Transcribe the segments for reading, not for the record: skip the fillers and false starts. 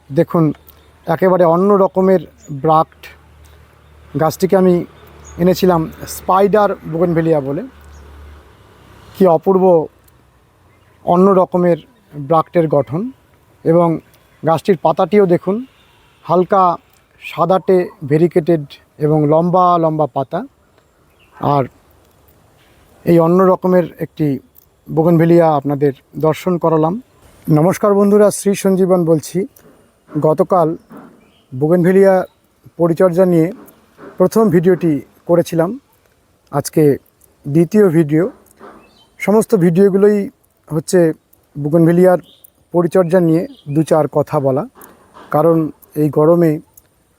দেখুন একেবারে অন্য রকমের ব্রাক্ট গাছটিকে আমি এনেছিলাম স্পাইডার বোগেনভেলিয়া বলে। কি অপূর্ব অন্য রকমের ব্রাক্টের গঠন, এবং গাছটির পাতাটিও দেখুন হালকা সাদাটে ভেরিকেটেড এবং লম্বা লম্বা পাতা। আর এই অন্য রকমের একটি বোগেনভেলিয়া আপনাদের দর্শন করালাম। নমস্কার বন্ধুরা, শ্রী সঞ্জীবন বলছি। গতকাল বোগেনভেলিয়া পরিচর্যা নিয়ে প্রথম ভিডিওটি করেছিলাম, আজকে দ্বিতীয় ভিডিও। সমস্ত ভিডিওগুলোই হচ্ছে বোগেনভেলিয়ার পরিচর্যা নিয়ে দু চার কথা বলা, কারণ এই গরমে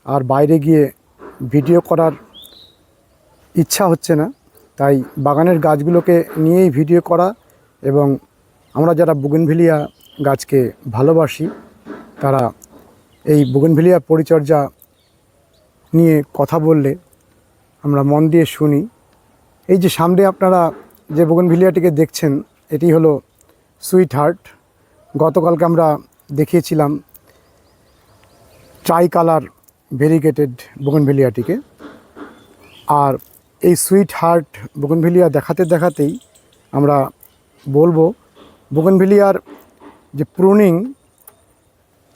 আর বাইরে গিয়ে ভিডিও করার ইচ্ছা হচ্ছে না, তাই বাগানের গাছগুলোকে নিয়েই ভিডিও করা। এবং আমরা যারা বোগেনভেলিয়া গাছকে ভালোবাসি তারা এই বোগেনভেলিয়া পরিচর্যা নিয়ে কথা বললে আমরা মন দিয়ে শুনি। এই যে সামনে আপনারা যে বোগেনভেলিয়াটিকে দেখছেন, এটি হলো সুইট হার্ট। গতকালকে আমরা দেখিয়েছিলাম ট্রাই কালার ভেরিগেটেড বোগেনভেলিয়াটিকে। আর এই সুইট হার্ট বোগেনভেলিয়া দেখাতে দেখাতেই আমরা বলবো বোগেনভেলিয়ার যে প্রুনিং,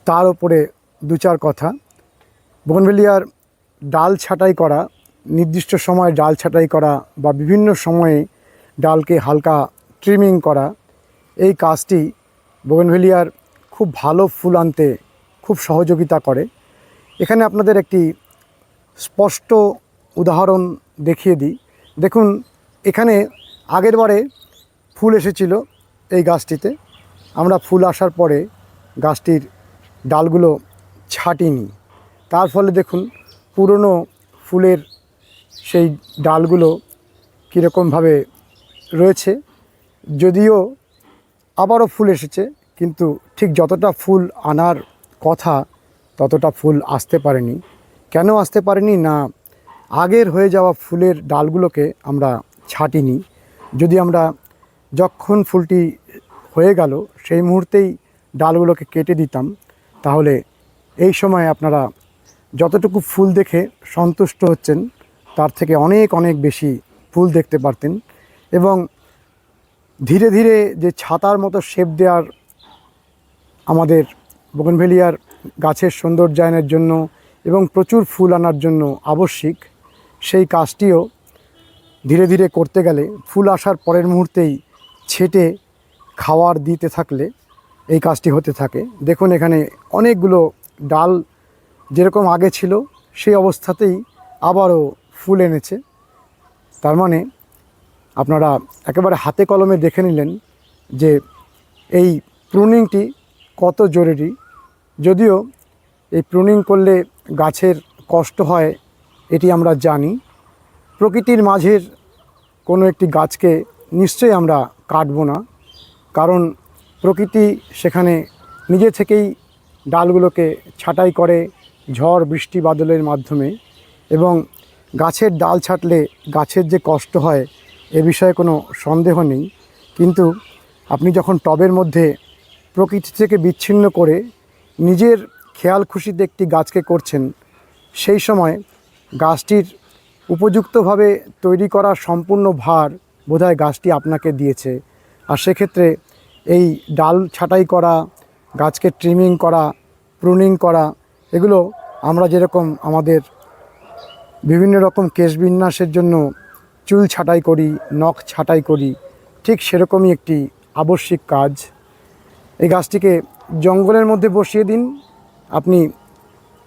তার উপরে দু চার কথা। বোগেনভেলিয়ার ডাল ছাঁটাই করা, নির্দিষ্ট সময়ে ডাল ছাঁটাই করা বা বিভিন্ন সময়ে ডালকে হালকা ট্রিমিং করা, এই কাজটি বোগেনভেলিয়ার খুব ভালো ফুল আনতে খুব সহযোগিতা করে। এখানে আপনাদের একটি স্পষ্ট উদাহরণ দেখিয়ে দিই। দেখুন এখানে আগের বারে ফুল এসেছিল এই গাছটিতে। আমরা ফুল আসার পরে গাছটির ডালগুলো ছাঁটিনি, তার ফলে দেখুন পুরনো ফুলের সেই ডালগুলো কীরকমভাবে রয়েছে। যদিও আবারও ফুল এসেছে, কিন্তু ঠিক যতটা ফুল আনার কথা ততটা ফুল আসতে পারেনি। কেন আসতে পারেনি? না, আগের হয়ে যাওয়া ফুলের ডালগুলোকে আমরা ছাঁটিনি। যদি আমরা যখন ফুলটি হয়ে গেল সেই মুহূর্তেই ডালগুলোকে কেটে দিতাম, তাহলে এই সময় আপনারা যতটুকু ফুল দেখে সন্তুষ্ট হচ্ছেন তার থেকে অনেক অনেক বেশি ফুল দেখতে পারতেন। এবং ধীরে ধীরে যে ছাতার মতো শেপ দেওয়ার আমাদের বোগেনভেলিয়ার গাছের সৌন্দর্যায়নের জন্য এবং প্রচুর ফুল আনার জন্য আবশ্যিক, সেই কাজটিও ধীরে ধীরে করতে গেলে ফুল আসার পরের মুহূর্তেই ছেটে খাওয়ার দিতে থাকলে এই কাজটি হতে থাকে। দেখুন এখানে অনেকগুলো ডাল যেরকম আগে ছিল সেই অবস্থাতেই আবারও ফুল এনেছে। তার মানে আপনারা একেবারে হাতে কলমে দেখে নিলেন যে এই প্রুনিংটি কত জরুরি। যদিও এই প্রুনিং করলে গাছের কষ্ট হয় এটি আমরা জানি, প্রকৃতির মাঝের কোনো একটি গাছকে নিশ্চয়ই আমরা কাটবো না, কারণ প্রকৃতি সেখানে নিজে থেকেই ডালগুলোকে ছাঁটাই করে ঝড় বৃষ্টি বাদলের মাধ্যমে। এবং গাছের ডাল ছাঁটলে গাছের যে কষ্ট হয় এ বিষয়ে কোনো সন্দেহ নেই, কিন্তু আপনি যখন টবের মধ্যে প্রকৃতি থেকে বিচ্ছিন্ন করে নিজের খেয়াল খুশিতে একটি গাছকে করছেন, সেই সময় গাছটির উপযুক্তভাবে তৈরি করা সম্পূর্ণ ভার বোধহয় গাছটি আপনাকে দিয়েছে। আর সেক্ষেত্রে এই ডাল ছাঁটাই করা, গাছকে ট্রিমিং করা, প্রুনিং করা, এগুলো আমরা যেরকম আমাদের বিভিন্ন রকম কেশবিন্যাসের জন্য চুল ছাঁটাই করি, নখ ছাঁটাই করি, ঠিক সেরকমই একটি আবশ্যিক কাজ। এই গাছটিকে জঙ্গলের মধ্যে বসিয়ে দিন আপনি,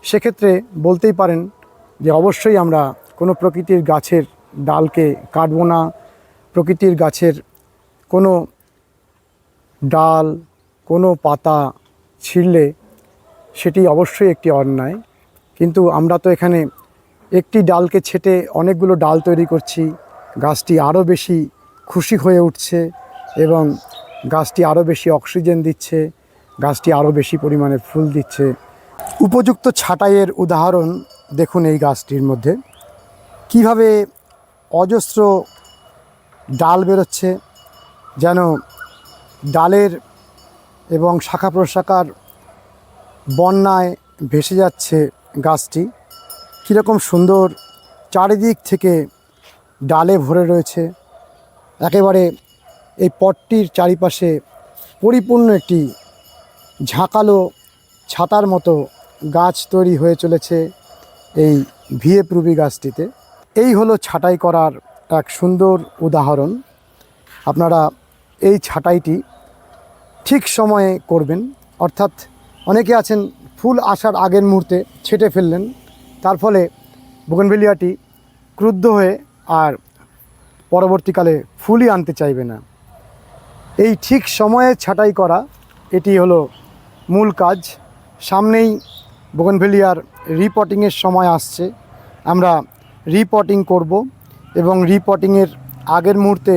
সেক্ষেত্রে বলতেই পারেন যে অবশ্যই আমরা কোনো প্রকৃতির গাছের ডালকে কাটবো না, প্রকৃতির গাছের কোনো ডাল কোনো পাতা ছিঁড়লে সেটি অবশ্যই একটি অন্যায়। কিন্তু আমরা তো এখানে একটি ডালকে ছেঁটে অনেকগুলো ডাল তৈরি করছি, গাছটি আরও বেশি খুশি হয়ে উঠছে এবং গাছটি আরও বেশি অক্সিজেন দিচ্ছে, গাছটি আরও বেশি পরিমাণে ফুল দিচ্ছে। উপযুক্ত ছাঁটাইয়ের উদাহরণ দেখুন এই গাছটির মধ্যে কিভাবে অজস্র ডাল বেরোচ্ছে, যেন ডালের এবং শাখা প্রশাখার বন্যায় ভেসে যাচ্ছে গাছটি। কীরকম সুন্দর চারিদিক থেকে ডালে ভরে রয়েছে। একেবারে এই পটটির চারিপাশে পরিপূর্ণ একটি ঝাঁকালো ছাতার মতো গাছ তৈরি হয়ে চলেছে এই ভিএফ রুবি গাছটিতে। এই হলো ছাঁটাই করার এক সুন্দর উদাহরণ। আপনারা এই ছাঁটাইটি ঠিক সময়ে করবেন, অর্থাৎ অনেকে আছেন ফুল আসার আগের মুহূর্তে ছেটে ফেললেন, তার ফলে বোগেনভেলিয়াটি ক্রুদ্ধ হয়ে আর পরবর্তীকালে ফুলই আনতে চাইবে না। এই ঠিক সময়ে ছাঁটাই করা এটি হলো মূল কাজ। সামনেই বোগেনভেলিয়ার রিপটিংয়ের সময় আসছে। আমরা রিপটিং করব এবং রিপটিংয়ের আগের মুহূর্তে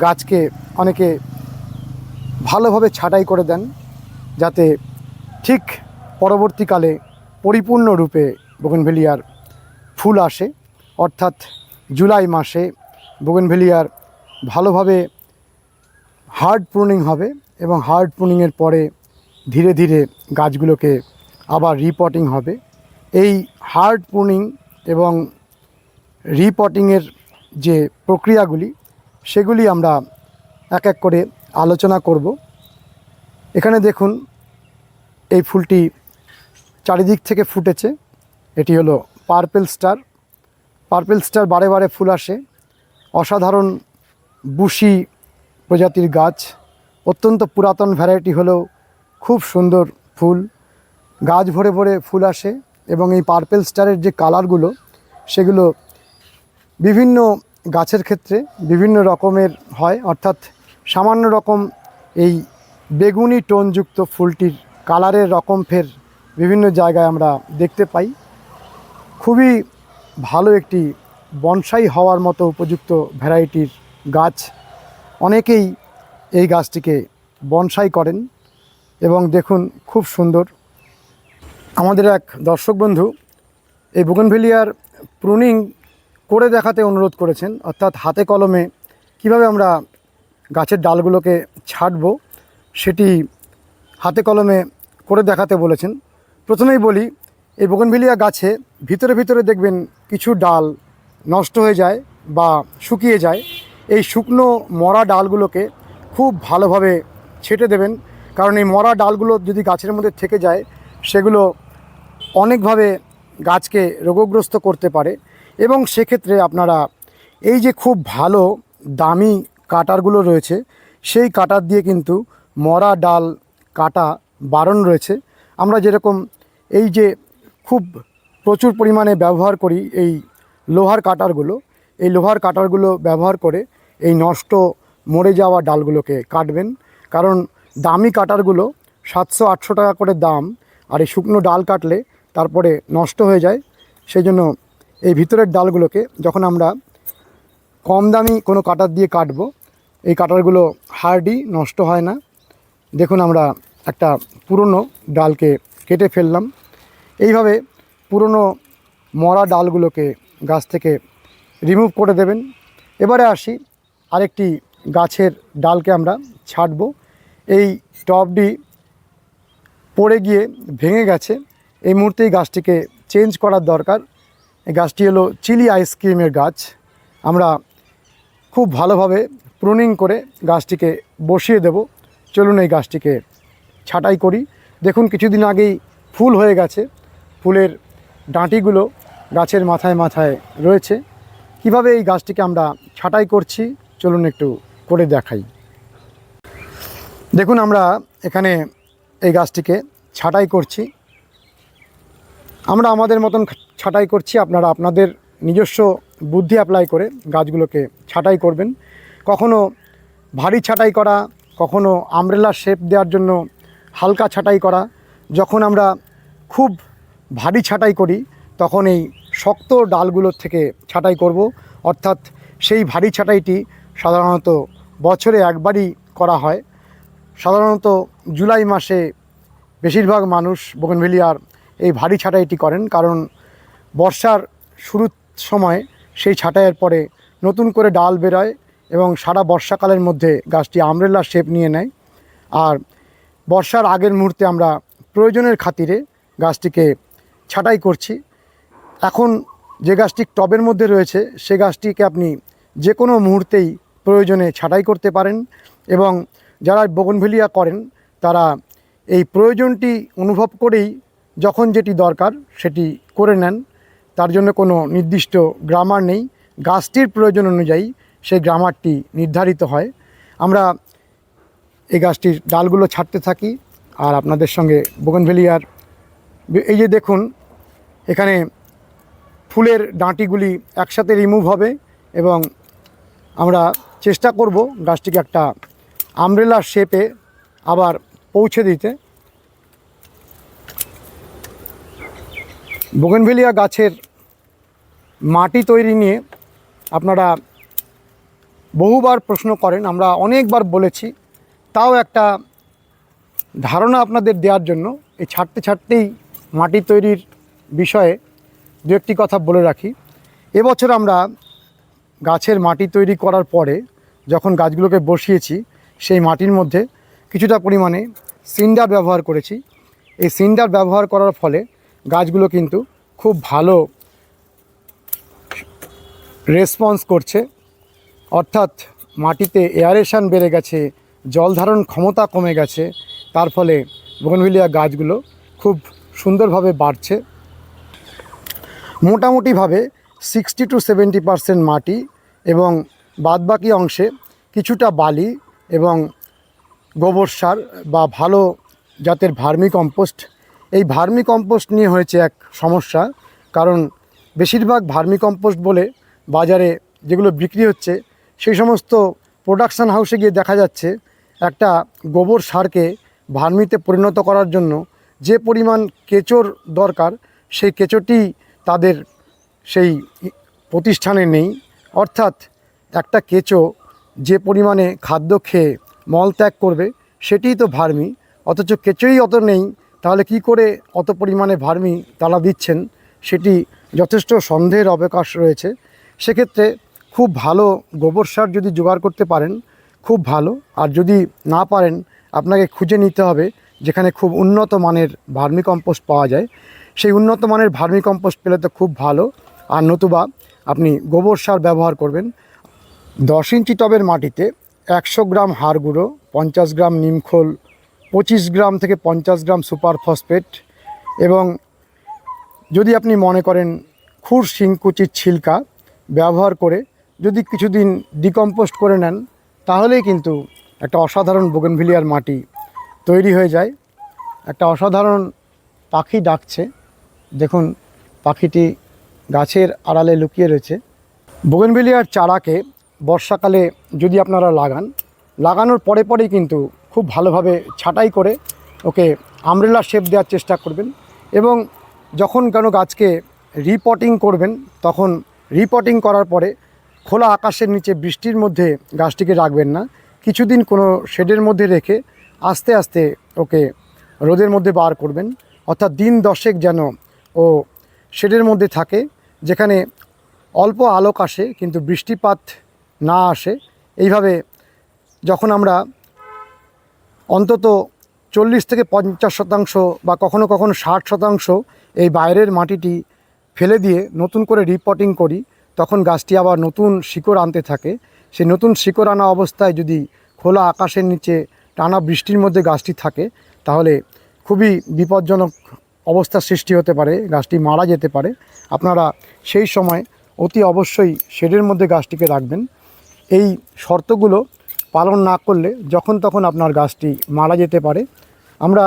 গাছকে অনেকে ভালোভাবে ছাঁটাই করে দেন, যাতে ঠিক পরবর্তীকালে পরিপূর্ণরূপে বোগেনভেলিয়ার ফুল আসে। অর্থাৎ জুলাই মাসে বোগেনভেলিয়ার ভালোভাবে হার্ড প্রুনিং হবে এবং হার্ড প্রুনিংয়ের পরে ধীরে ধীরে গাছগুলোকে আবার রিপটিং হবে। এই হার্ড প্রুনিং এবং রিপটিংয়ের যে প্রক্রিয়াগুলি সেগুলি আমরা এক এক করে আলোচনা করব। এখানে দেখুন এই ফুলটি চারিদিক থেকে ফুটেছে। এটি হলো পার্পেল স্টার। পার্পেল স্টার বারে বারে ফুল আসে। অসাধারণ বুশি প্রজাতির গাছ, অত্যন্ত পুরাতন ভ্যারাইটি হলেও খুব সুন্দর ফুল। গাছ ভরে ভরে ফুল আসে এবং এই পার্পেল স্টারের যে কালারগুলো সেগুলো বিভিন্ন গাছের ক্ষেত্রে বিভিন্ন রকমের হয়। অর্থাৎ সামান্য রকম এই বেগুনি টোনযুক্ত ফুলটির কালারের রকম ফের বিভিন্ন জায়গায় আমরা দেখতে পাই। খুবই ভালো একটি বনসাই হওয়ার মতো উপযুক্ত ভ্যারাইটির গাছ। অনেকেই এই গাছটিকে বনসাই করেন এবং দেখুন খুব সুন্দর। আমাদের এক দর্শক বন্ধু এই বোগেনভেলিয়ার প্রুনিং করে দেখাতে অনুরোধ করেছেন, অর্থাৎ হাতে কলমে কিভাবে আমরা গাছের ডালগুলোকে ছাঁটবো সেটি হাতে কলমে করে দেখাতে বলেছেন। প্রথমেই বলি, এই বোগেনভেলিয়া গাছে ভিতরে ভিতরে দেখবেন কিছু ডাল নষ্ট হয়ে যায় বা শুকিয়ে যায়। এই শুকনো মরা ডালগুলোকে খুব ভালোভাবে ছেঁটে দেবেন, কারণ এই মরা ডালগুলো যদি গাছের মধ্যে থেকে যায় সেগুলো অনেকভাবে গাছকে রোগগ্রস্ত করতে পারে। এবং সেক্ষেত্রে আপনারা এই যে খুব ভালো দামি কাটারগুলো রয়েছে সেই কাটার দিয়ে কিন্তু মরা ডাল কাটা বারণ রয়েছে। আমরা যেরকম এই যে খুব প্রচুর পরিমাণে ব্যবহার করি এই লোহার কাটারগুলো, এই লোহার কাটারগুলো ব্যবহার করে এই নষ্ট মরে যাওয়া ডালগুলোকে কাটবেন। কারণ দামি কাটারগুলো 700-800 টাকা করে দাম, আর এই শুকনো ডাল কাটলে তারপরে নষ্ট হয়ে যায়। সেই জন্য এই ভিতরের ডালগুলোকে যখন আমরা কম দামি কোনো কাটার দিয়ে কাটবো, এই কাটারগুলো হার্ডি, নষ্ট হয় না। দেখুন আমরা একটা পুরনো ডালকে কেটে ফেললাম। এইভাবে পুরনো মরা ডালগুলোকে গাছ থেকে রিমুভ করে দেবেন। এবারে আসি আরেকটি গাছের ডালকে আমরা ছাঁটবো। এই টবটি পড়ে গিয়ে ভেঙে গেছে, এই মুহূর্তেই গাছটিকে চেঞ্জ করার দরকার। এই গাছটি হলো চিলি আইসক্রিমের গাছ। আমরা খুব ভালোভাবে প্রুনিং করে গাছটিকে বসিয়ে দেব। চলুন এই গাছটিকে ছাঁটাই করি। দেখুন কিছুদিন আগেই ফুল হয়ে গেছে, ফুলের ডাঁটিগুলো গাছের মাথায় মাথায় রয়েছে। কিভাবে এই গাছটিকে আমরা ছাঁটাই করছি চলুন একটু করে দেখাই। দেখুন আমরা এখানে এই গাছটিকে ছাঁটাই করছি। আমরা আমাদের মতন ছাঁটাই করছি, আপনারা আপনাদের নিজস্ব বুদ্ধি অ্যাপ্লাই করে গাছগুলোকে ছাঁটাই করবেন। কখনো ভারী ছাঁটাই করা, কখনো আমব্রেলা শেপ দেওয়ার জন্য হালকা ছাঁটাই করা। যখন আমরা খুব ভারী ছাঁটাই করি তখন এই শক্ত ডালগুলোর থেকে ছাঁটাই করব। অর্থাৎ সেই ভারী ছাঁটাইটি সাধারণত বছরে একবারই করা হয়। সাধারণত জুলাই মাসে বেশিরভাগ মানুষ বোগেনভেলিয়ার এই ভারী ছাঁটাইটি করেন, কারণ বর্ষার শুরুর সময় সেই ছাঁটাইয়ের পরে নতুন করে ডাল বেরোয় এবং সারা বর্ষাকালের মধ্যে গাছটি আমব্রেলা শেপ নিয়ে নেয়। আর বর্ষার আগের মুহূর্তে আমরা প্রয়োজনের খাতিরে গাছটিকে ছাঁটাই করছি। এখন যে গাছটি টবের মধ্যে রয়েছে সে গাছটিকে আপনি যে কোনো মুহূর্তেই প্রয়োজনে ছাঁটাই করতে পারেন, এবং যারা বোগনভেলিয়া করেন তারা এই প্রয়োজনটি অনুভব করেই যখন যেটি দরকার সেটি করে নেন। তার জন্য কোনো নির্দিষ্ট গ্রামার নেই, গাছটির প্রয়োজন অনুযায়ী সেই গ্রামারটি নির্ধারিত হয়। আমরা এই গাছটির ডালগুলো ছাড়তে থাকি আর আপনাদের সঙ্গে বোগনভেলিয়ার এই যে দেখুন এখানে ফুলের ডাঁটিগুলি একসাথে রিমুভ হবে এবং আমরা চেষ্টা করব গাছটিকে একটা আমব্রেলার শেপে আবার পৌঁছে দিতে। বোগনভেলিয়া গাছের মাটি তৈরি নিয়ে আপনারা বহুবার প্রশ্ন করেন, আমরা অনেকবার বলেছি, তাও একটা ধারণা আপনাদের দেওয়ার জন্য এই ছাড়তেই মাটি তৈরির বিষয়ে দু একটি কথা বলে রাখি। এবছর আমরা গাছের মাটি তৈরি করার পরে যখন গাছগুলোকে বসিয়েছি সেই মাটির মধ্যে কিছুটা পরিমাণে সিন্ডার ব্যবহার করেছি। এই সিন্ডার ব্যবহার করার ফলে গাছগুলো কিন্তু খুব ভালো রেসপন্স করছে, অর্থাৎ মাটিতে এয়ারেশন বেড়ে গেছে, জল ধারণ ক্ষমতা কমে গেছে, তার ফলে বোগনভেলিয়া গাছগুলো খুব সুন্দরভাবে বাড়ছে। মোটামুটিভাবে 60 to 70% মাটি এবং বাদবাকি অংশে কিছুটা বালি এবং গোবর সার বা ভালো জাতের ভার্মি কম্পোস্ট। এই ভার্মি কম্পোস্ট নিয়ে হয়েছে এক সমস্যা, কারণ বেশিরভাগ ভার্মি কম্পোস্ট বলে বাজারে যেগুলো বিক্রি হচ্ছে সেই সমস্ত প্রোডাকশান হাউসে গিয়ে দেখা যাচ্ছে একটা গোবর সারকে ভার্মিতে পরিণত করার জন্য যে পরিমাণ কেঁচোর দরকার সেই কেঁচোটি তাদের সেই প্রতিষ্ঠানে নেই। অর্থাৎ একটা কেঁচো যে পরিমাণে খাদ্য খেয়ে মলত্যাগ করবে সেটিই তো ভার্মি, অথচ কেঁচোই অত নেই, তাহলে কি করে অত পরিমাণে ভার্মি তারা দিচ্ছেন সেটি যথেষ্ট সন্দেহের অবকাশ রয়েছে। সেক্ষেত্রে খুব ভালো গোবর সার যদি জোগাড় করতে পারেন খুব ভালো, আর যদি না পারেন আপনাকে খুঁজে নিতে হবে যেখানে খুব উন্নত মানের ভার্মি কম্পোস্ট পাওয়া যায়। সেই উন্নত মানের ভার্মি কম্পোস্ট পেলে তো খুব ভালো, আর নতুবা আপনি গোবর সার ব্যবহার করবেন। 10 ইঞ্চি টবের মাটিতে 100 গ্রাম হাড় গুঁড়ো, 50 গ্রাম নিমখোল, 25 গ্রাম থেকে 50 গ্রাম সুপার ফসফেট, এবং যদি আপনি মনে করেন খুর শিংকুচির ছিলকা ব্যবহার করে যদি কিছুদিন ডিকম্পোস্ট করে নেন তাহলেই কিন্তু একটা অসাধারণ বোগনভেলিয়ার মাটি তৈরি হয়ে যায়। একটা অসাধারণ পাখি ডাকছে, দেখুন পাখিটি গাছের আড়ালে লুকিয়ে রয়েছে। বোগনভেলিয়ার চারাকে বর্ষাকালে যদি আপনারা লাগানোর পরেই কিন্তু খুব ভালোভাবে ছাঁটাই করে ওকে আমব্রেলা শেপ দেওয়ার চেষ্টা করবেন, এবং যখন কোনো গাছকে রিপটিং করবেন তখন রিপটিং করার পরে খোলা আকাশের নিচে বৃষ্টির মধ্যে গাছটিকে রাখবেন না, কিছুদিন কোনো শেডের মধ্যে রেখে আস্তে আস্তে ওকে রোদের মধ্যে বার করবেন। অর্থাৎ দিন 10 যেন ও শেডের মধ্যে থাকে, যেখানে অল্প আলোক আসে কিন্তু বৃষ্টিপাত না আসে। এইভাবে যখন আমরা অন্তত 40 থেকে 50% বা কখনো কখনো 60% এই বাইরের মাটিটি ফেলে দিয়ে নতুন করে রিপটিং করি, তখন গাছটি আবার নতুন শিকড় আনতে থাকে। সেই নতুন শিকড় আনা অবস্থায় যদি খোলা আকাশের নিচে টানা বৃষ্টির মধ্যে গাছটি থাকে তাহলে খুবই বিপজ্জনক অবস্থার সৃষ্টি হতে পারে, গাছটি মারা যেতে পারে। আপনারা সেই সময় অতি অবশ্যই শেডের মধ্যে গাছটিকে রাখবেন। এই শর্তগুলো পালন না করলে যখন তখন আপনার গাছটি মারা যেতে পারে। আমরা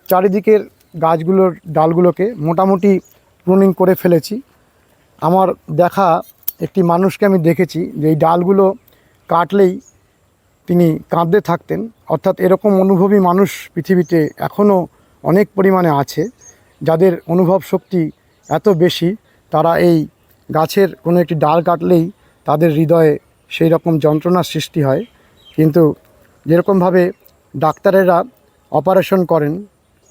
চারিদিকের গাছগুলোর ডালগুলোকে মোটামুটি প্রুনিং করে ফেলেছি। আমার দেখা একটি মানুষকে আমি দেখেছি যে এই ডালগুলো কাটলেই তিনি কাঁদতে থাকতেন। অর্থাৎ এরকম অনুভবী মানুষ পৃথিবীতে এখনও অনেক পরিমাণে আছে, যাদের অনুভব শক্তি এত বেশি, তারা এই গাছের কোনো একটি ডাল কাটলেই তাদের হৃদয়ে সেই রকম যন্ত্রণার সৃষ্টি হয়। কিন্তু যেরকমভাবে ডাক্তারেরা অপারেশন করেন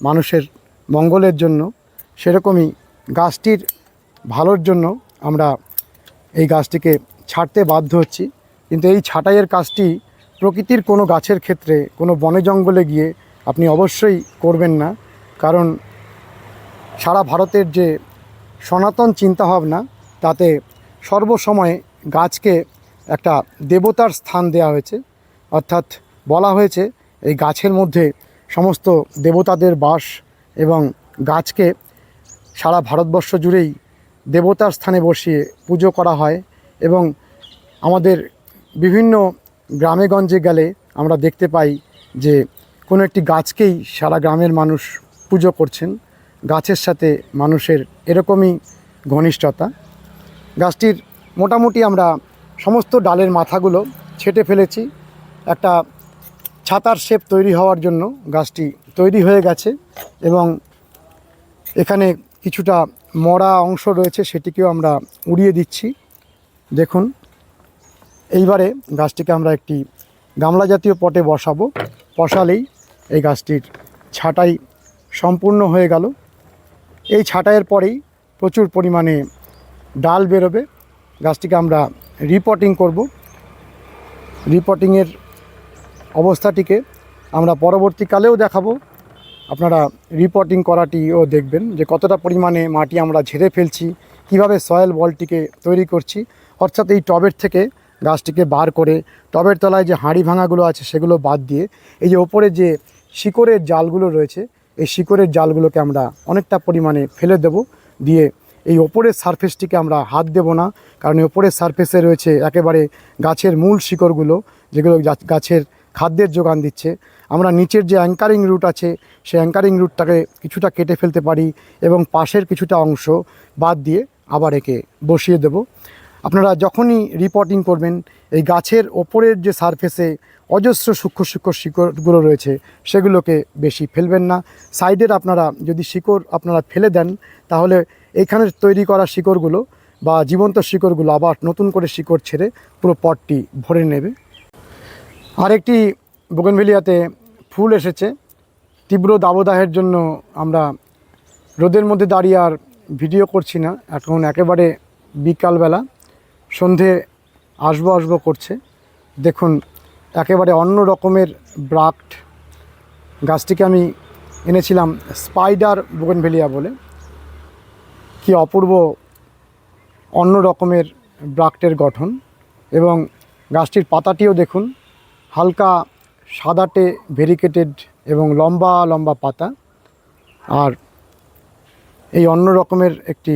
মানুষের মঙ্গলের জন্য, সেরকমই গাছটির ভালোর জন্য আমরা এই গাছটিকে ছাঁটতে বাধ্য হচ্ছি। কিন্তু এই ছাঁটাইয়ের কাজটি প্রকৃতির কোনো গাছের ক্ষেত্রে কোনো বনে জঙ্গলে গিয়ে আপনি অবশ্যই করবেন না। কারণ সারা ভারতের যে সনাতন চিন্তাভাবনা তাতে সর্বসময় গাছকে একটা দেবতার স্থান দেওয়া হয়েছে, অর্থাৎ বলা হয়েছে এই গাছের মধ্যে সমস্ত দেবতাদের বাস এবং গাছকে সারা ভারতবর্ষ জুড়েই দেবতার স্থানে বসিয়ে পুজো করা হয়। এবং আমাদের বিভিন্ন গ্রামেগঞ্জে গেলে আমরা দেখতে পাই যে কোনো একটি গাছকেই সারা গ্রামের মানুষ পুজো করছেন। গাছের সাথে মানুষের এরকমই ঘনিষ্ঠতা। গাছটির মোটামুটি আমরা সমস্ত ডালের মাথাগুলো ছেঁটে ফেলেছি। একটা ছাতার শেপ তৈরি হওয়ার জন্য গাছটি তৈরি হয়ে গেছে এবং এখানে কিছুটা মরা অংশ রয়েছে, সেটিকেও আমরা উড়িয়ে দিচ্ছি। দেখুন, এইবারে গাছটিকে আমরা একটি গামলা জাতীয় পটে বসালেই এই গাছটির ছাঁটাই সম্পূর্ণ হয়ে গেল। এই ছাঁটাইয়ের পরেই প্রচুর পরিমাণে ডাল বেরোবে। গাছটিকে আমরা রিপটিং করব। রিপটিংয়ের অবস্থাটিকে আমরা পরবর্তীকালেও দেখাবো। আপনারা রিপটিং করাটিও দেখবেন যে কতটা পরিমাণে মাটি আমরা ঝেড়ে ফেলছি, কিভাবে সয়েল বলটিকে তৈরি করছি। অর্থাৎ এই টবের থেকে গাছটিকে বার করে টবের তলায় যে হাঁড়ি ভাঙাগুলো আছে সেগুলো বাদ দিয়ে এই যে ওপরে যে শিকড়ের জালগুলো রয়েছে, এই শিকড়ের জালগুলোকে আমরা অনেকটা পরিমাণে ফেলে দেব। দিয়ে এই ওপরের সারফেসটিকে আমরা হাত দেব না, কারণ এই ওপরের সারফেসে রয়েছে একেবারে গাছের মূল শিকড়গুলো, যেগুলো গাছের খাদ্যের যোগান দিচ্ছে। আমরা নিচের যে অ্যাঙ্কারিং রুট আছে সেই অ্যাঙ্কারিং রুটটাকে কিছুটা কেটে ফেলতে পারি এবং পাশের কিছুটা অংশ বাদ দিয়ে আবার একে বসিয়ে দেব। আপনারা যখনই রিপটিং করবেন এই গাছের ওপরের যে সারফেসে অজস্র সূক্ষ্ম সূক্ষ্ম শিকড়গুলো রয়েছে সেগুলোকে বেশি ফেলবেন না। সাইডের আপনারা যদি শিকড় আপনারা ফেলে দেন তাহলে এইখানের তৈরি করা শিকড়গুলো বা জীবন্ত শিকড়গুলো আবার নতুন করে শিকড় ছেড়ে পুরো পটটি ভরে নেবে। আরেকটি বোগেনভেলিয়াতে ফুল এসেছে। তীব্র দাবদাহের জন্য আমরা রোদের মধ্যে দাঁড়িয়ে আর ভিডিও করছি না। এখন একেবারে বিকালবেলা, সন্ধে আসবো করছে। দেখুন, একেবারে অন্য রকমের ব্রাক্ট। গাছটিকে আমি এনেছিলাম স্পাইডার বোগেনভেলিয়া বলে। কি অপূর্ব অন্য রকমের ব্রাক্টের গঠন। এবং গাছটির পাতাটিও দেখুন, হালকা সাদাটে ভেরিকেটেড এবং লম্বা লম্বা পাতা। আর এই অন্য রকমের একটি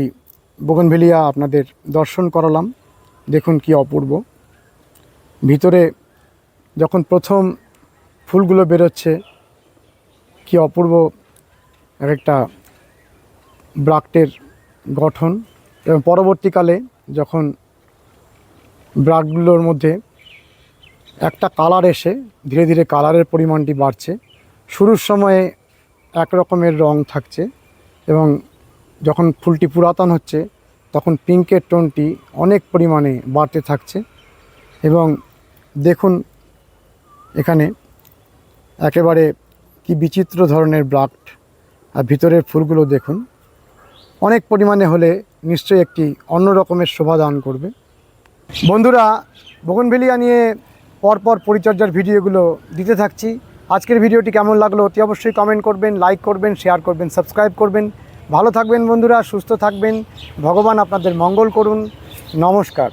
বোগেনভেলিয়া আপনাদের দর্শন করালাম। দেখুন কি অপূর্ব। ভিতরে যখন প্রথম ফুলগুলো বেরোচ্ছে কি অপূর্ব একটা ব্রাক্টের গঠন। এবং পরবর্তীকালে যখন ব্রাক্টগুলোর মধ্যে একটা কালার এসে ধীরে ধীরে কালারের পরিমাণটি বাড়ছে। শুরুর সময়ে এক রকমের রং থাকছে এবং যখন ফুলটি পুরাতন হচ্ছে তখন পিঙ্কের টোনটি অনেক পরিমাণে বাড়তে থাকছে। এবং দেখুন এখানে একেবারে কি বিচিত্র ধরনের ব্রাক্ট। আর ভিতরের ফুলগুলো দেখুন, অনেক পরিমাণে হলে নিশ্চয়ই একটি অন্য রকমের শোভা দান করবে। বন্ধুরা, বোগেনভেলিয়া নিয়ে পরপর পরিচর্যার ভিডিওগুলো দিতে থাকছি। আজকের ভিডিওটি কেমন লাগলো অতি অবশ্যই কমেন্ট করবেন, লাইক করবেন, শেয়ার করবেন, সাবস্ক্রাইব করবেন। ভালো থাকবেন বন্ধুরা, সুস্থ থাকবেন। ভগবান আপনাদের মঙ্গল করুন। নমস্কার।